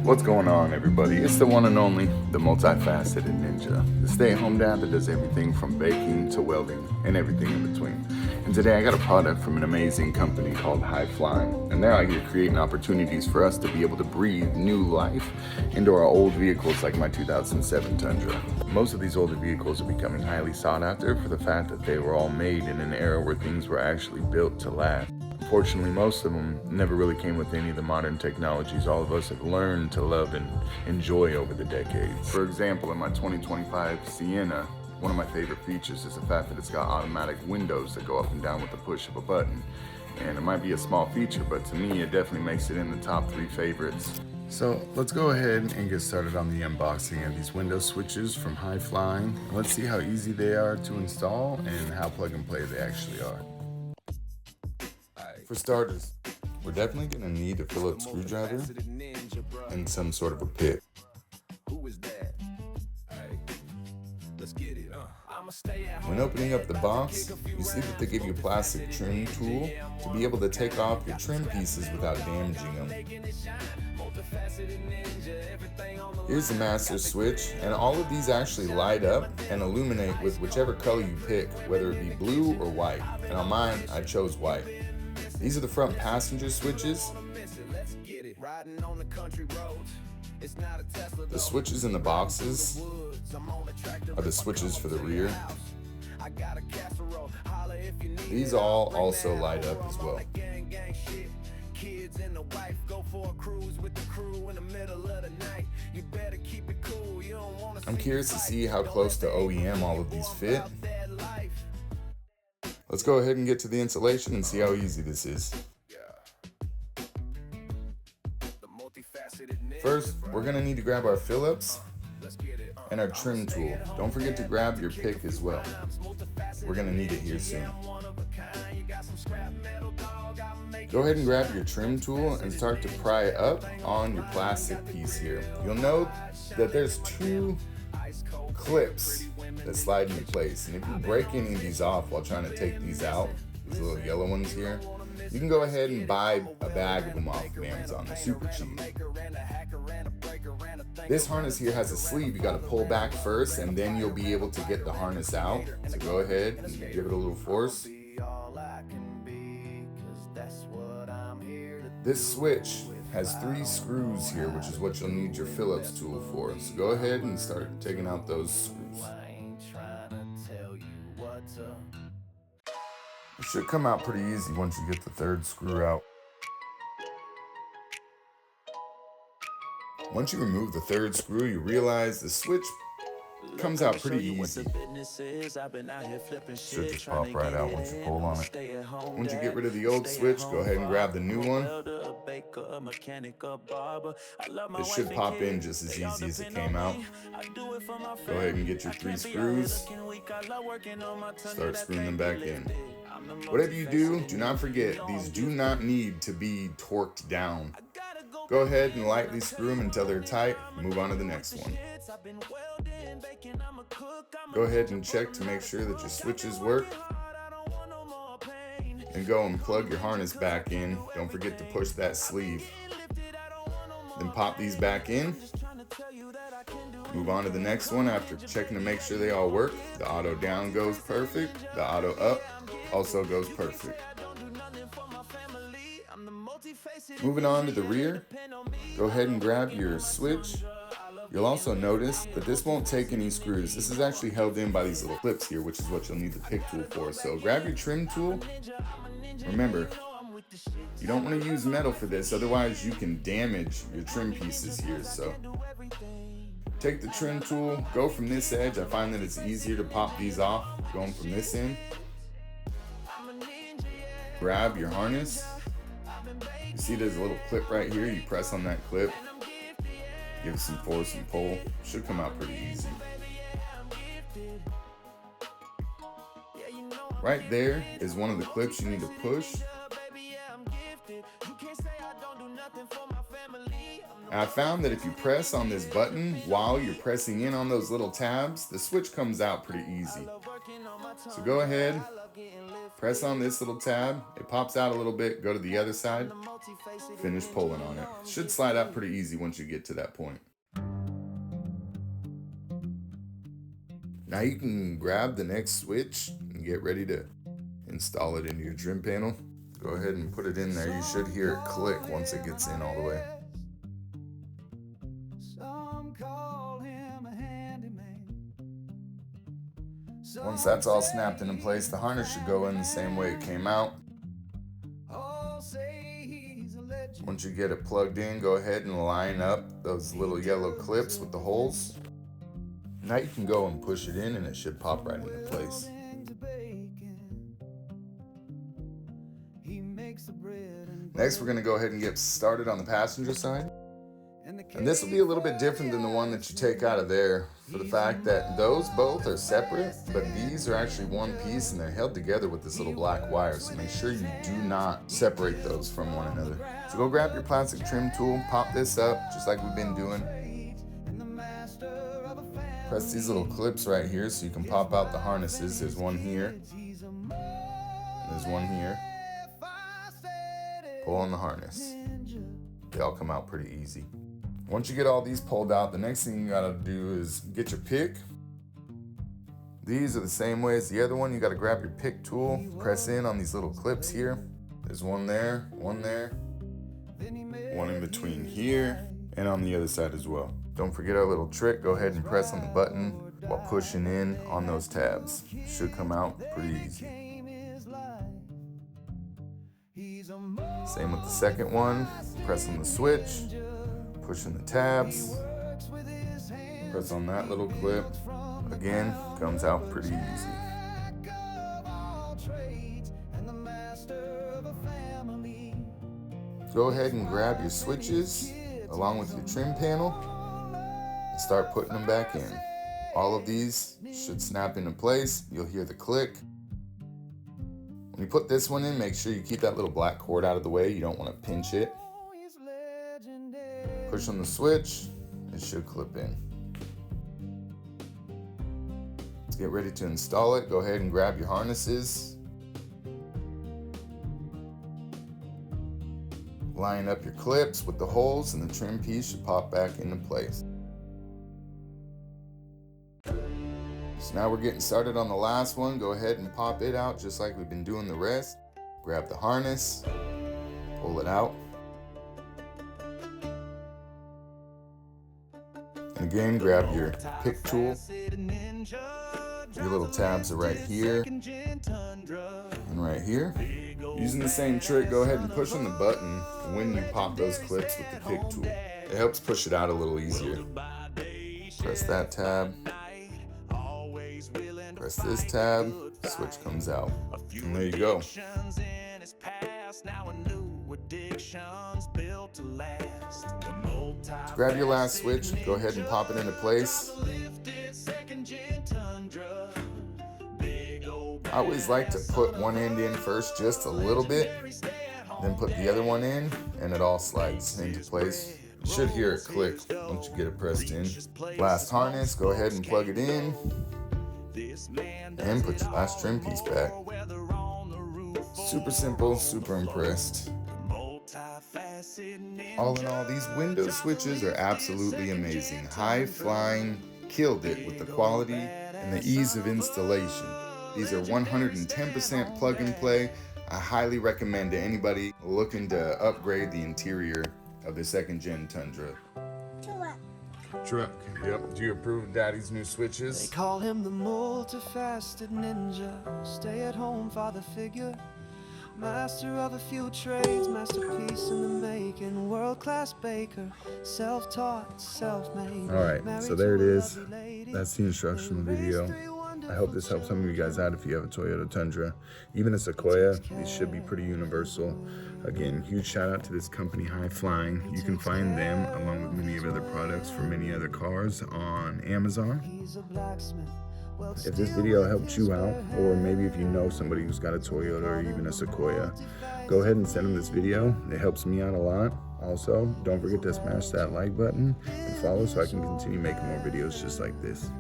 What's going on, everybody? It's the one and only, the multifaceted ninja, the stay-at-home dad that does everything from baking to welding and everything in between. And today I got a product from an amazing company called Highflying, and they're out here creating opportunities for us to be able to breathe new life into our old vehicles like my 2007 Tundra. Most of these older vehicles are becoming highly sought after for the fact that they were all made in an era where things were actually built to last. Fortunately, most of them never really came with any of the modern technologies all of us have learned to love and enjoy over the decades. For example, in my 2025 Sienna, one of my favorite features is the fact that it's got automatic windows that go up and down with the push of a button. And it might be a small feature, but to me, it definitely makes it in the top 3 favorites. So let's go ahead and get started on the unboxing of these window switches from Highflying. Let's see how easy they are to install and how plug and play they actually are. For starters, we're definitely going to need a Phillips screwdriver and some sort of a pick. When opening up the box, you see that they give you a plastic trim tool to be able to take off your trim pieces without damaging them. Here's the master switch, and all of these actually light up and illuminate with whichever color you pick, whether it be blue or white. And on mine, I chose white. These are the front passenger switches. The switches in the boxes are the switches for the rear. These all also light up as well. I'm curious to see how close to OEM all of these fit. Let's go ahead and get to the installation and see how easy this is. First, we're going to need to grab our Phillips and our trim tool. Don't forget to grab your pick as well. We're going to need it here soon. Go ahead and grab your trim tool and start to pry it up on your plastic piece here. You'll note that there's 2 clips that slide into place, and if you break any of these off while trying to take these out, these little yellow ones here, you can go ahead and buy a bag of them off of Amazon. They're super cheap. This harness here has a sleeve you got to pull back first, and then you'll be able to get the harness out. So go ahead and give it a little force. This switch has 3 screws here, which is what you'll need your Phillips tool for. So go ahead and start taking out those screws. It should come out pretty easy once you get the 3rd screw out. Once you remove the 3rd screw, you realize the switch comes out pretty easy. Should just pop right out once you pull on it. Once you get rid of the old switch, go ahead and grab the new one. It should pop in just as easy as it came out. Go ahead and get your 3 screws. Start screwing them back in. Whatever you do, do not forget, these do not need to be torqued down. Go ahead and lightly screw them until they're tight. Move on to the next one. Go ahead and check to make sure that your switches work. And go and plug your harness back in. Don't forget to push that sleeve. Then pop these back in. Move on to the next one after checking to make sure they all work. The auto down goes perfect. The auto up also goes perfect. Moving on to the rear, go ahead and grab your switch. You'll also notice that this won't take any screws. This is actually held in by these little clips here, which is what you'll need the pick tool for. So grab your trim tool. Remember, you don't want to use metal for this, otherwise you can damage your trim pieces here. So take the trim tool, go from this edge. I find that it's easier to pop these off going from this end. Grab your harness. You see there's a little clip right here. You press on that clip, give it some force and pull. Should come out pretty easy. Right there is one of the clips you need to push. And I found that if you press on this button while you're pressing in on those little tabs, the switch comes out pretty easy. So go ahead, Press on this little tab, it pops out a little bit, go to the other side, finish pulling on it. Should slide out pretty easy once you get to that point. Now you can grab the next switch and get ready to install it into your trim panel. Go ahead and put it in there. You should hear it click once it gets in all the way. Once that's all snapped into place, the harness should go in the same way it came out. Once you get it plugged in, go ahead and line up those little yellow clips with the holes. Now you can go and push it in and it should pop right into place. Next, we're going to go ahead and get started on the passenger side. And this will be a little bit different than the one that you take out of there, for the fact that those both are separate, but these are actually one piece and they're held together with this little black wire. So make sure you do not separate those from one another. So go grab your plastic trim tool, pop this up just like we've been doing. Press these little clips right here so you can pop out the harnesses. There's one here, and there's one here. Pull on the harness. They all come out pretty easy. Once you get all these pulled out, the next thing you gotta do is get your pick. These are the same way as the other one. You gotta grab your pick tool, press in on these little clips here. There's one there, one in between here, and on the other side as well. Don't forget our little trick. Go ahead and press on the button while pushing in on those tabs. Should come out pretty easy. Same with the second one. Press on the switch, pushing the tabs, press on that little clip. Again, comes out pretty easy. Go ahead and grab your switches along with your trim panel and start putting them back in. All of these should snap into place. You'll hear the click. When you put this one in, make sure you keep that little black cord out of the way. You don't want to pinch it. Push on the switch, it should clip in. Let's get ready to install it. Go ahead and grab your harnesses. Line up your clips with the holes and the trim piece should pop back into place. So now we're getting started on the last one. Go ahead and pop it out just like we've been doing the rest. Grab the harness, pull it out. And again, grab your pick tool. Your little tabs are right here and right here. Using the same trick, go ahead and push on the button when you pop those clips with the pick tool. It helps push it out a little easier. Press that tab. Press this tab, switch comes out. And there you go. To grab your last switch, go ahead and pop it into place. I always like to put one end in first just a little bit, then put the other one in, and it all slides into place. You should hear it click once you get it pressed in. Last harness, go ahead and plug it in, and put your last trim piece back. Super simple, super impressed. All in all, these window switches are absolutely amazing. Highflying killed it with the quality and the ease of installation. These are 110% plug and play. I highly recommend to anybody looking to upgrade the interior of the second gen Tundra. Truck. Yep. Do you approve of Daddy's new switches? They call him the multifaceted ninja, stay-at-home father figure, master of a few trades, masterpiece in the making, world-class baker, self-taught, self-made. All right, so there it is. That's the instructional video. I hope this helps some of you guys out if you have a Toyota Tundra. Even a Sequoia, these should be pretty universal. Again, huge shout out to this company, Highflying. You can find them along with many of other products for many other cars on Amazon. If this video helped you out, or maybe if you know somebody who's got a Toyota or even a Sequoia, go ahead and send them this video. It helps me out a lot. Also, don't forget to smash that like button and follow so I can continue making more videos just like this.